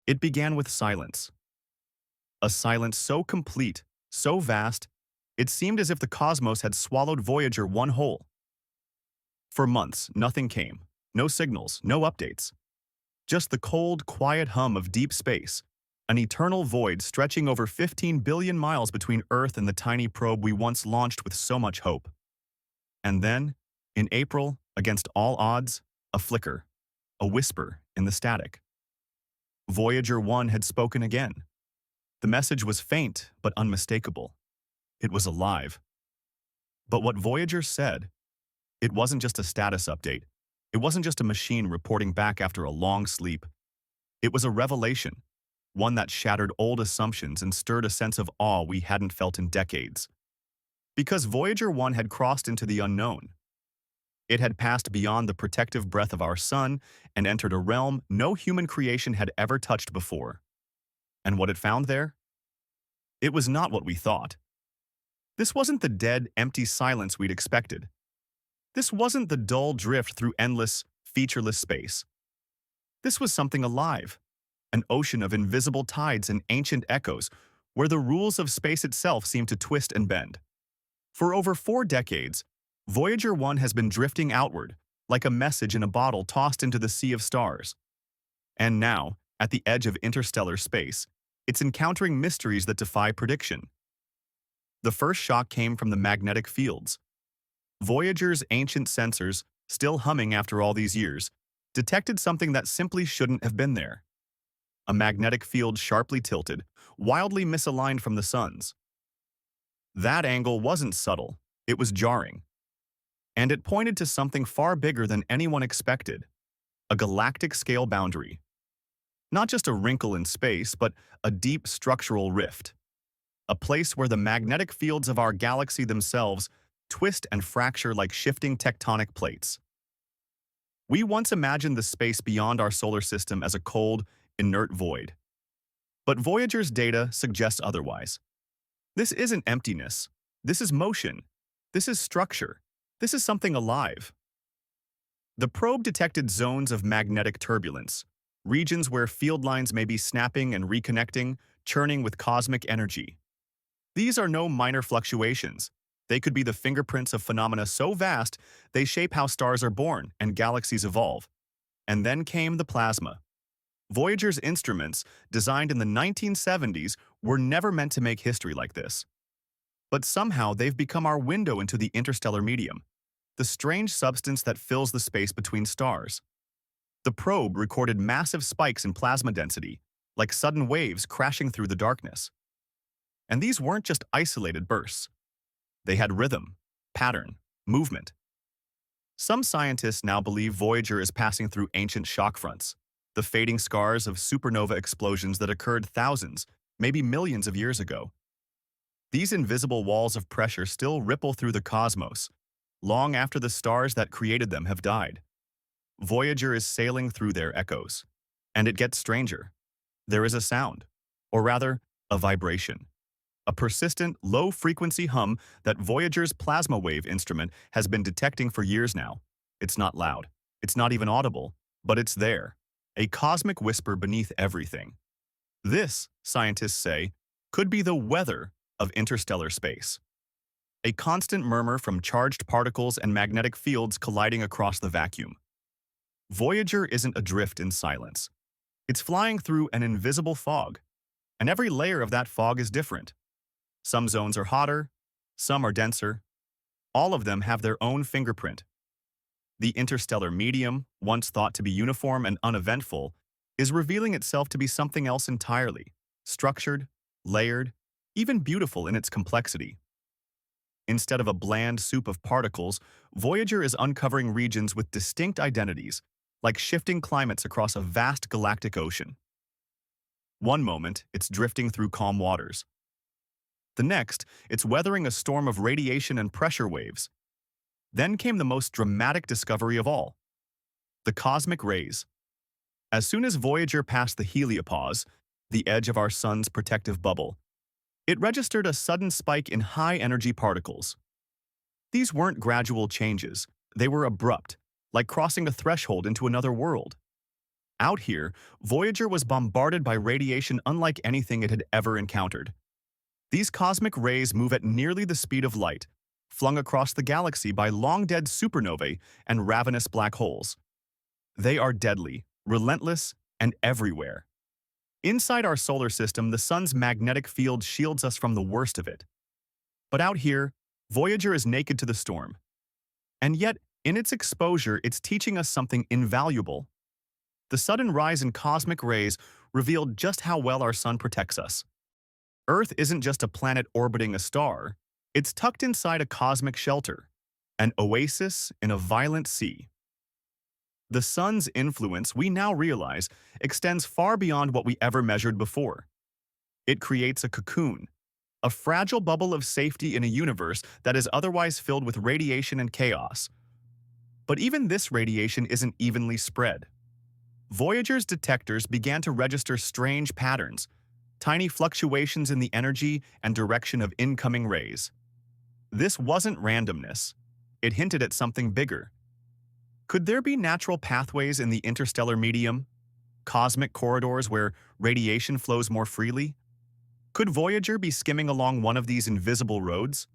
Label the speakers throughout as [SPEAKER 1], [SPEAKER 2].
[SPEAKER 1] It began with silence. A silence so complete, so vast, it seemed as if the cosmos had swallowed Voyager one whole. For months, nothing came. No signals, no updates. Just the cold, quiet hum of deep space, an eternal void stretching over 15 billion miles between Earth and the tiny probe we once launched with so much hope. And then, in April, against all odds, a flicker, a whisper in the static. Voyager 1 had spoken again. The message was faint but unmistakable. It was alive. But what Voyager said, it wasn't just a status update. It wasn't just a machine reporting back after a long sleep. It was a revelation, one that shattered old assumptions and stirred a sense of awe we hadn't felt in decades. Because Voyager 1 had crossed into the unknown. It had passed beyond the protective breath of our sun and entered a realm no human creation had ever touched before. And what it found there? It was not what we thought. This wasn't the dead, empty silence we'd expected. This wasn't the dull drift through endless, featureless space. This was something alive, an ocean of invisible tides and ancient echoes where the rules of space itself seemed to twist and bend. For over 4 decades, Voyager 1 has been drifting outward, like a message in a bottle tossed into the sea of stars. And now, at the edge of interstellar space, it's encountering mysteries that defy prediction. The first shock came from the magnetic fields. Voyager's ancient sensors, still humming after all these years, detected something that simply shouldn't have been there. A magnetic field sharply tilted, wildly misaligned from the sun's. That angle wasn't subtle, it was jarring. And it pointed to something far bigger than anyone expected, a galactic-scale boundary. Not just a wrinkle in space, but a deep structural rift. A place where the magnetic fields of our galaxy themselves twist and fracture like shifting tectonic plates. We once imagined the space beyond our solar system as a cold, inert void. But Voyager's data suggests otherwise. This isn't emptiness. This is motion. This is structure. This is something alive. The probe detected zones of magnetic turbulence, regions where field lines may be snapping and reconnecting, churning with cosmic energy. These are no minor fluctuations. They could be the fingerprints of phenomena so vast they shape how stars are born and galaxies evolve. And then came the plasma. Voyager's instruments, designed in the 1970s, were never meant to make history like this. But somehow they've become our window into the interstellar medium, the strange substance that fills the space between stars. The probe recorded massive spikes in plasma density, like sudden waves crashing through the darkness. And these weren't just isolated bursts. They had rhythm, pattern, movement. Some scientists now believe Voyager is passing through ancient shock fronts, the fading scars of supernova explosions that occurred thousands, maybe millions of years ago. These invisible walls of pressure still ripple through the cosmos, long after the stars that created them have died. Voyager is sailing through their echoes. And it gets stranger. There is a sound, or rather, a vibration. A persistent, low-frequency hum that Voyager's plasma wave instrument has been detecting for years now. It's not loud. It's not even audible, but it's there. A cosmic whisper beneath everything. This, scientists say, could be the weather of interstellar space. A constant murmur from charged particles and magnetic fields colliding across the vacuum. Voyager isn't adrift in silence. It's flying through an invisible fog, and every layer of that fog is different. Some zones are hotter, some are denser. All of them have their own fingerprint. The interstellar medium, once thought to be uniform and uneventful, is revealing itself to be something else entirely, structured, layered, even beautiful in its complexity. Instead of a bland soup of particles, Voyager is uncovering regions with distinct identities, like shifting climates across a vast galactic ocean. One moment, it's drifting through calm waters. The next, it's weathering a storm of radiation and pressure waves. Then came the most dramatic discovery of all: the cosmic rays. As soon as Voyager passed the heliopause, the edge of our sun's protective bubble, it registered a sudden spike in high-energy particles. These weren't gradual changes, they were abrupt, like crossing a threshold into another world. Out here, Voyager was bombarded by radiation unlike anything it had ever encountered. These cosmic rays move at nearly the speed of light, flung across the galaxy by long-dead supernovae and ravenous black holes. They are deadly, relentless, and everywhere. Inside our solar system, the sun's magnetic field shields us from the worst of it. But out here, Voyager is naked to the storm. And yet, in its exposure, it's teaching us something invaluable. The sudden rise in cosmic rays revealed just how well our sun protects us. Earth isn't just a planet orbiting a star, it's tucked inside a cosmic shelter, an oasis in a violent sea. The sun's influence, we now realize, extends far beyond what we ever measured before. It creates a cocoon, a fragile bubble of safety in a universe that is otherwise filled with radiation and chaos. But even this radiation isn't evenly spread. Voyager's detectors began to register strange patterns, tiny fluctuations in the energy and direction of incoming rays. This wasn't randomness. It hinted at something bigger. Could there be natural pathways in the interstellar medium? Cosmic corridors where radiation flows more freely? Could Voyager be skimming along one of these invisible roads?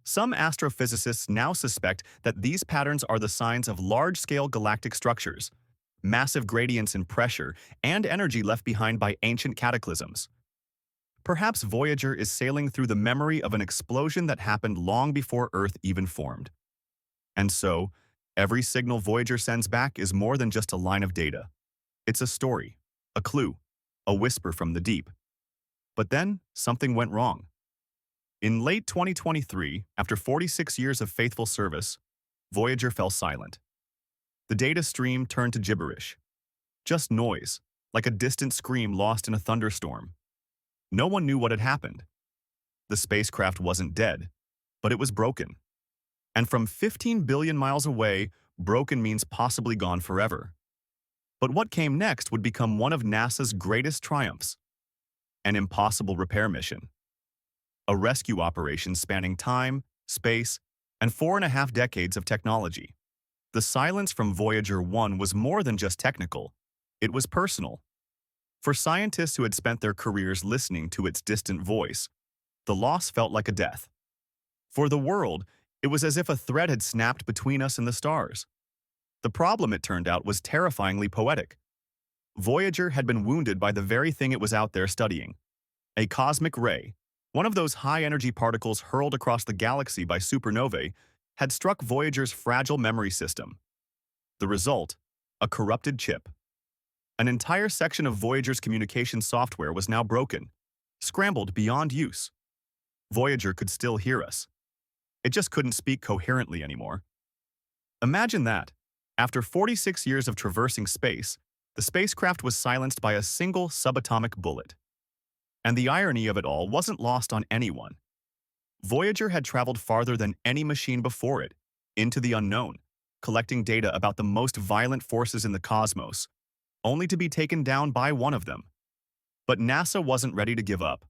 [SPEAKER 1] Some astrophysicists now suspect that these patterns are the signs of large-scale galactic structures, massive gradients in pressure, and energy left behind by ancient cataclysms. Perhaps Voyager is sailing through the memory of an explosion that happened long before Earth even formed. And so, every signal Voyager sends back is more than just a line of data. It's a story, a clue, a whisper from the deep. But then, something went wrong. In late 2023, after 46 years of faithful service, Voyager fell silent. The data stream turned to gibberish. Just noise, like a distant scream lost in a thunderstorm. No one knew what had happened. The spacecraft wasn't dead, but it was broken. And from 15 billion miles away, broken means possibly gone forever. But what came next would become one of NASA's greatest triumphs. An impossible repair mission. A rescue operation spanning time, space, and 4.5 decades of technology. The silence from Voyager 1 was more than just technical. It was personal. For scientists who had spent their careers listening to its distant voice, the loss felt like a death. For the world, it was as if a thread had snapped between us and the stars. The problem, it turned out, was terrifyingly poetic. Voyager had been wounded by the very thing it was out there studying. A cosmic ray, one of those high-energy particles hurled across the galaxy by supernovae, had struck Voyager's fragile memory system. The result, a corrupted chip. An entire section of Voyager's communication software was now broken, scrambled beyond use. Voyager could still hear us. It just couldn't speak coherently anymore. Imagine that. After 46 years of traversing space, the spacecraft was silenced by a single subatomic bullet. And the irony of it all wasn't lost on anyone. Voyager had traveled farther than any machine before it, into the unknown, collecting data about the most violent forces in the cosmos, only to be taken down by one of them. But NASA wasn't ready to give up.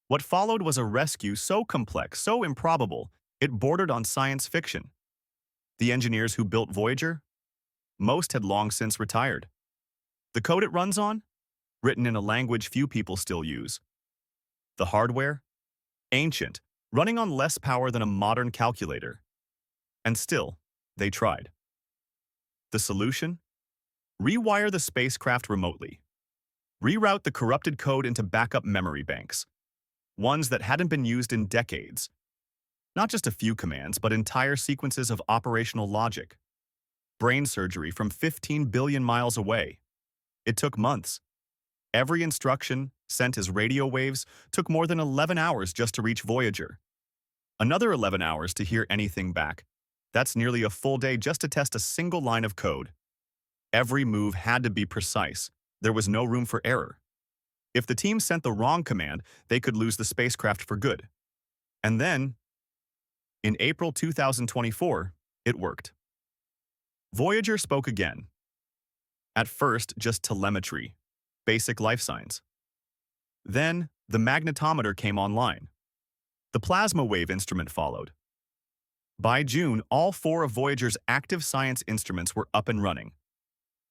[SPEAKER 1] What followed was a rescue so complex, so improbable, it bordered on science fiction. The engineers who built Voyager? Most had long since retired. The code it runs on? Written in a language few people still use. The hardware? Ancient, running on less power than a modern calculator. And still, they tried. The solution? Rewire the spacecraft remotely. Reroute the corrupted code into backup memory banks. Ones that hadn't been used in decades. Not just a few commands, but entire sequences of operational logic. Brain surgery from 15 billion miles away. It took months. Every instruction, sent as radio waves, took more than 11 hours just to reach Voyager. Another 11 hours to hear anything back. That's nearly a full day just to test a single line of code. Every move had to be precise. There was no room for error. If the team sent the wrong command, they could lose the spacecraft for good. And then, in April 2024, it worked. Voyager spoke again. At first, just telemetry, basic life signs. Then, the magnetometer came online. The plasma wave instrument followed. By June, all 4 of Voyager's active science instruments were up and running.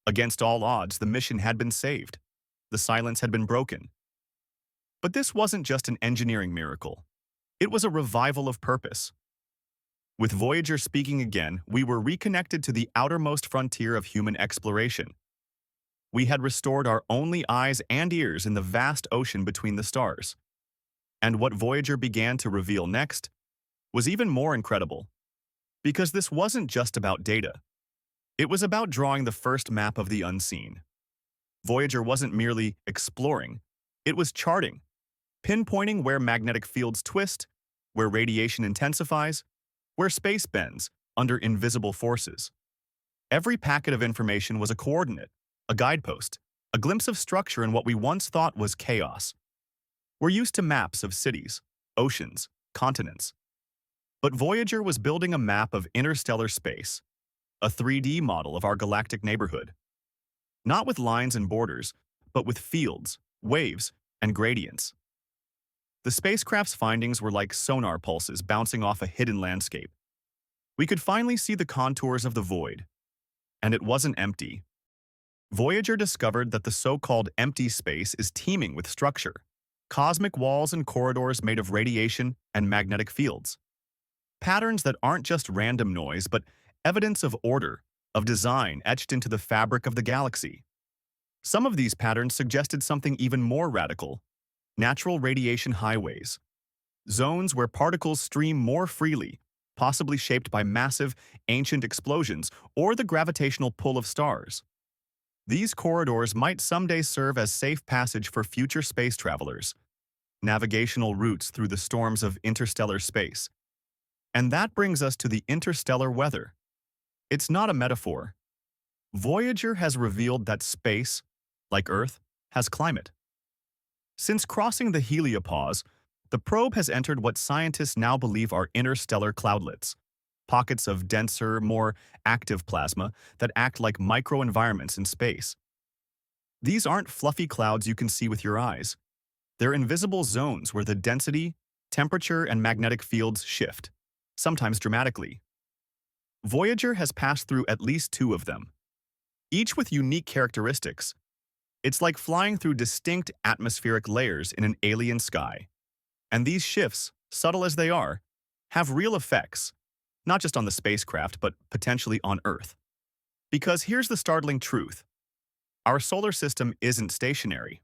[SPEAKER 1] Against all odds, the mission had been saved. The silence had been broken. But this wasn't just an engineering miracle. It was a revival of purpose. With Voyager speaking again, we were reconnected to the outermost frontier of human exploration. We had restored our only eyes and ears in the vast ocean between the stars. And what Voyager began to reveal next was even more incredible. Because this wasn't just about data. It was about drawing the first map of the unseen. Voyager wasn't merely exploring, it was charting, pinpointing where magnetic fields twist, where radiation intensifies, where space bends under invisible forces. Every packet of information was a coordinate, a guidepost, a glimpse of structure in what we once thought was chaos. We're used to maps of cities, oceans, continents. But Voyager was building a map of interstellar space, a 3D model of our galactic neighborhood. Not with lines and borders, but with fields, waves, and gradients. The spacecraft's findings were like sonar pulses bouncing off a hidden landscape. We could finally see the contours of the void. And it wasn't empty. Voyager discovered that the so-called empty space is teeming with structure, cosmic walls and corridors made of radiation and magnetic fields. Patterns that aren't just random noise, but evidence of order, of design etched into the fabric of the galaxy. Some of these patterns suggested something even more radical: natural radiation highways, zones where particles stream more freely, possibly shaped by massive, ancient explosions or the gravitational pull of stars. These corridors might someday serve as safe passage for future space travelers, navigational routes through the storms of interstellar space. And that brings us to the interstellar weather. It's not a metaphor. Voyager has revealed that space, like Earth, has climate. Since crossing the heliopause, the probe has entered what scientists now believe are interstellar cloudlets, pockets of denser, more active plasma that act like microenvironments in space. These aren't fluffy clouds you can see with your eyes. They're invisible zones where the density, temperature, and magnetic fields shift, sometimes dramatically. Voyager has passed through at least 2 of them, each with unique characteristics. It's like flying through distinct atmospheric layers in an alien sky. And these shifts, subtle as they are, have real effects, not just on the spacecraft, but potentially on Earth. Because here's the startling truth. Our solar system isn't stationary.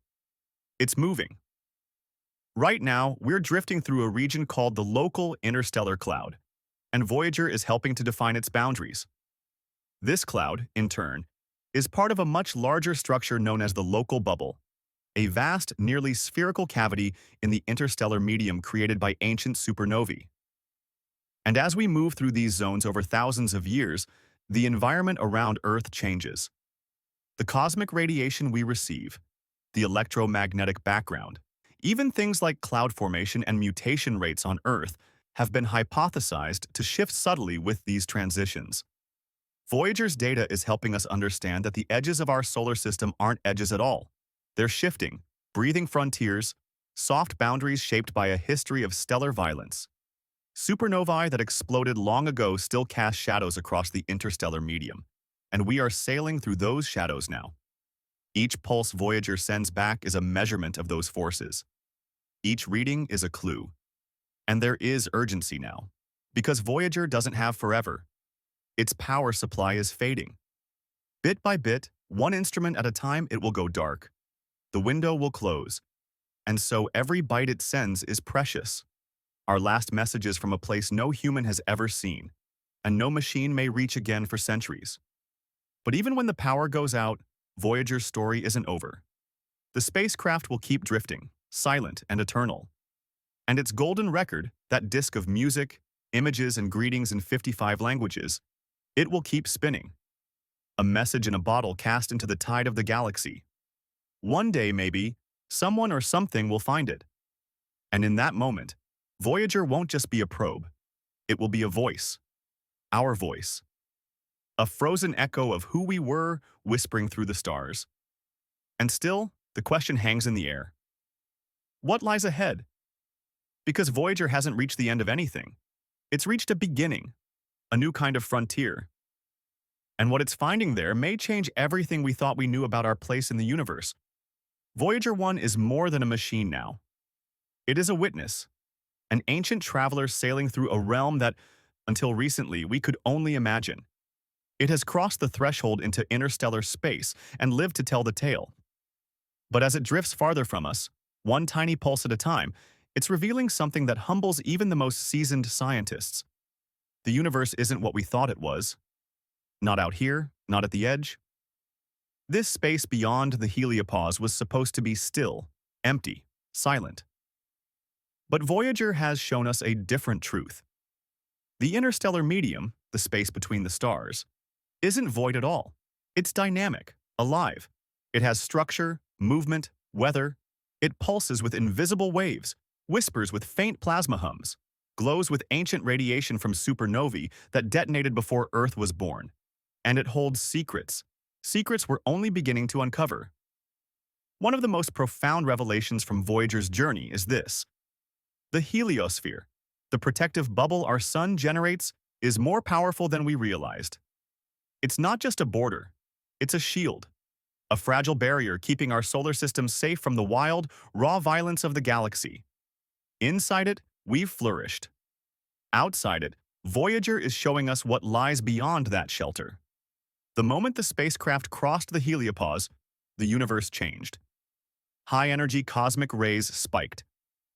[SPEAKER 1] It's moving. Right now, we're drifting through a region called the local interstellar cloud, and Voyager is helping to define its boundaries. This cloud, in turn, is part of a much larger structure known as the local bubble, a vast, nearly spherical cavity in the interstellar medium created by ancient supernovae. And as we move through these zones over thousands of years, the environment around Earth changes. The cosmic radiation we receive, the electromagnetic background, even things like cloud formation and mutation rates on Earth have been hypothesized to shift subtly with these transitions. Voyager's data is helping us understand that the edges of our solar system aren't edges at all. They're shifting, breathing frontiers, soft boundaries shaped by a history of stellar violence. Supernovae that exploded long ago still cast shadows across the interstellar medium, and we are sailing through those shadows now. Each pulse Voyager sends back is a measurement of those forces. Each reading is a clue. And there is urgency now, because Voyager doesn't have forever. Its power supply is fading. Bit by bit, one instrument at a time, it will go dark. The window will close. And so every byte it sends is precious. Our last message is from a place no human has ever seen, and no machine may reach again for centuries. But even when the power goes out, Voyager's story isn't over. The spacecraft will keep drifting, silent and eternal. And its golden record, that disk of music, images, and greetings in 55 languages, it will keep spinning. A message in a bottle cast into the tide of the galaxy. One day, maybe, someone or something will find it. And in that moment, Voyager won't just be a probe. It will be a voice. Our voice. A frozen echo of who we were, whispering through the stars. And still, the question hangs in the air. What lies ahead? Because Voyager hasn't reached the end of anything. It's reached a beginning, a new kind of frontier. And what it's finding there may change everything we thought we knew about our place in the universe. Voyager 1 is more than a machine now. It is a witness, an ancient traveler sailing through a realm that, until recently, we could only imagine. It has crossed the threshold into interstellar space and lived to tell the tale. But as it drifts farther from us, one tiny pulse at a time, it's revealing something that humbles even the most seasoned scientists. The universe isn't what we thought it was. Not out here, not at the edge. This space beyond the heliopause was supposed to be still, empty, silent. But Voyager has shown us a different truth. The interstellar medium, the space between the stars, isn't void at all. It's dynamic, alive. It has structure, movement, weather. It pulses with invisible waves, whispers with faint plasma hums, glows with ancient radiation from supernovae that detonated before Earth was born. And it holds secrets. Secrets we're only beginning to uncover. One of the most profound revelations from Voyager's journey is this. The heliosphere, the protective bubble our sun generates, is more powerful than we realized. It's not just a border, it's a shield, a fragile barrier keeping our solar system safe from the wild, raw violence of the galaxy. Inside it, we've flourished. Outside it, Voyager is showing us what lies beyond that shelter. The moment the spacecraft crossed the heliopause, the universe changed. High-energy cosmic rays spiked.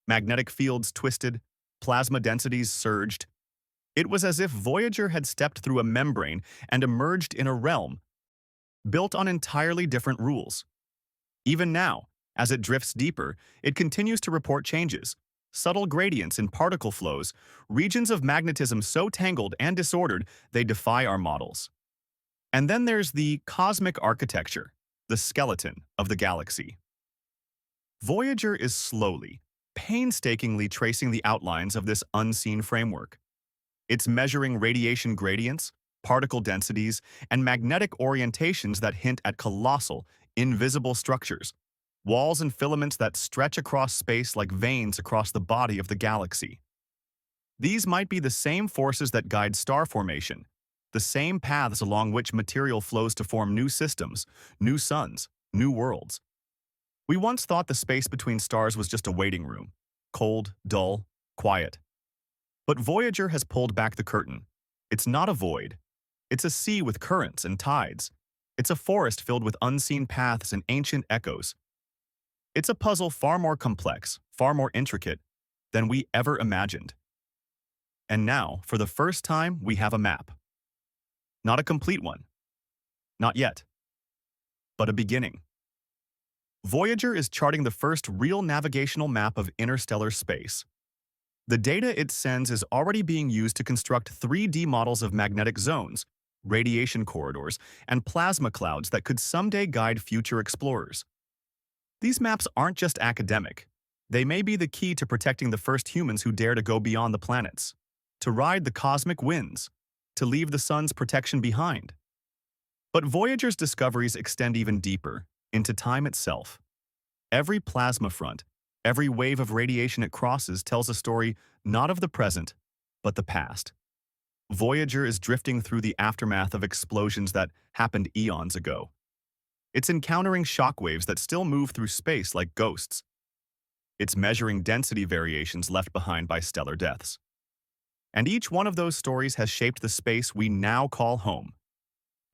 [SPEAKER 1] Magnetic fields twisted, plasma densities surged. It was as if Voyager had stepped through a membrane and emerged in a realm built on entirely different rules. Even now, as it drifts deeper, it continues to report changes, subtle gradients in particle flows, regions of magnetism so tangled and disordered they defy our models. And then there's the cosmic architecture, the skeleton of the galaxy. Voyager is slowly, painstakingly tracing the outlines of this unseen framework. It's measuring radiation gradients, particle densities, and magnetic orientations that hint at colossal, invisible structures, walls and filaments that stretch across space like veins across the body of the galaxy. These might be the same forces that guide star formation, the same paths along which material flows to form new systems, new suns, new worlds. We once thought the space between stars was just a waiting room, cold, dull, quiet. But Voyager has pulled back the curtain. It's not a void. It's a sea with currents and tides. It's a forest filled with unseen paths and ancient echoes. It's a puzzle far more complex, far more intricate than we ever imagined. And now, for the first time, we have a map. Not a complete one. Not yet. But a beginning. Voyager is charting the first real navigational map of interstellar space. The data it sends is already being used to construct 3D models of magnetic zones, radiation corridors, and plasma clouds that could someday guide future explorers. These maps aren't just academic. They may be the key to protecting the first humans who dare to go beyond the planets, to ride the cosmic winds, to leave the sun's protection behind. But Voyager's discoveries extend even deeper, into time itself. Every plasma front, every wave of radiation it crosses tells a story not of the present, but the past. Voyager is drifting through the aftermath of explosions that happened eons ago. It's encountering shockwaves that still move through space like ghosts. It's measuring density variations left behind by stellar deaths. And each one of those stories has shaped the space we now call home.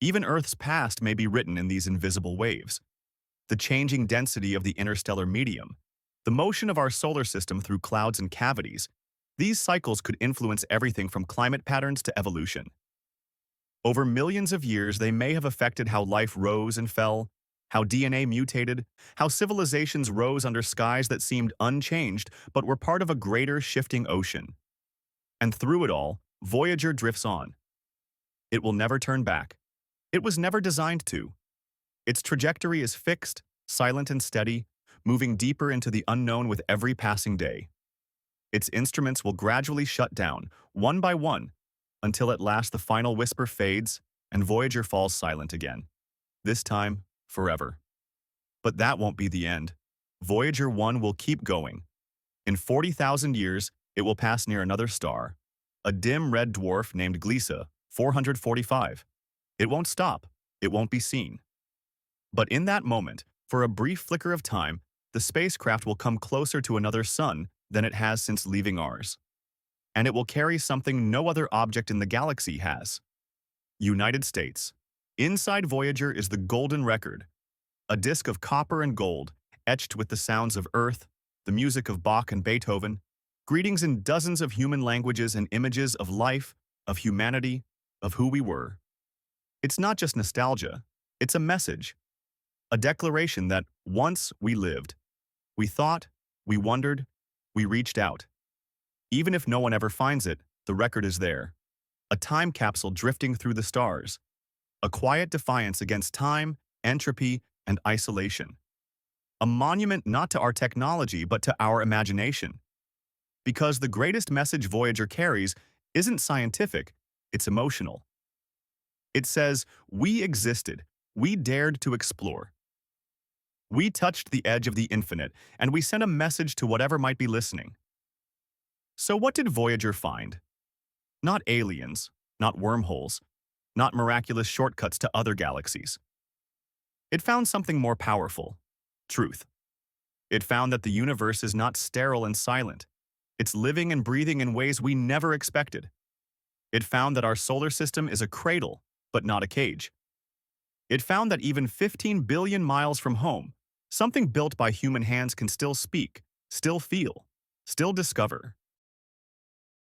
[SPEAKER 1] Even Earth's past may be written in these invisible waves. The changing density of the interstellar medium, the motion of our solar system through clouds and cavities, these cycles could influence everything from climate patterns to evolution. Over millions of years, they may have affected how life rose and fell, how DNA mutated, how civilizations rose under skies that seemed unchanged but were part of a greater shifting ocean. And through it all, Voyager drifts on. It will never turn back. It was never designed to. Its trajectory is fixed, silent and steady, moving deeper into the unknown with every passing day. Its instruments will gradually shut down, one by one, until at last the final whisper fades and Voyager falls silent again. This time, forever. But that won't be the end. Voyager 1 will keep going. In 40,000 years, it will pass near another star, a dim red dwarf named Gliese 445. It won't stop. It won't be seen. But in that moment, for a brief flicker of time, the spacecraft will come closer to another sun than it has since leaving ours. And it will carry something no other object in the galaxy has. United States. Inside Voyager is the golden record, a disk of copper and gold, etched with the sounds of Earth, the music of Bach and Beethoven, greetings in dozens of human languages and images of life, of humanity, of who we were. It's not just nostalgia, it's a message, a declaration that once we lived. We thought, we wondered, we reached out. Even if no one ever finds it, the record is there. A time capsule drifting through the stars. A quiet defiance against time, entropy, and isolation. A monument not to our technology but to our imagination. Because the greatest message Voyager carries isn't scientific, it's emotional. It says, we existed, we dared to explore. We touched the edge of the infinite, and we sent a message to whatever might be listening. So what did Voyager find? Not aliens, not wormholes, not miraculous shortcuts to other galaxies. It found something more powerful, truth. It found that the universe is not sterile and silent. It's living and breathing in ways we never expected. It found that our solar system is a cradle, but not a cage. It found that even 15 billion miles from home, something built by human hands can still speak, still feel, still discover.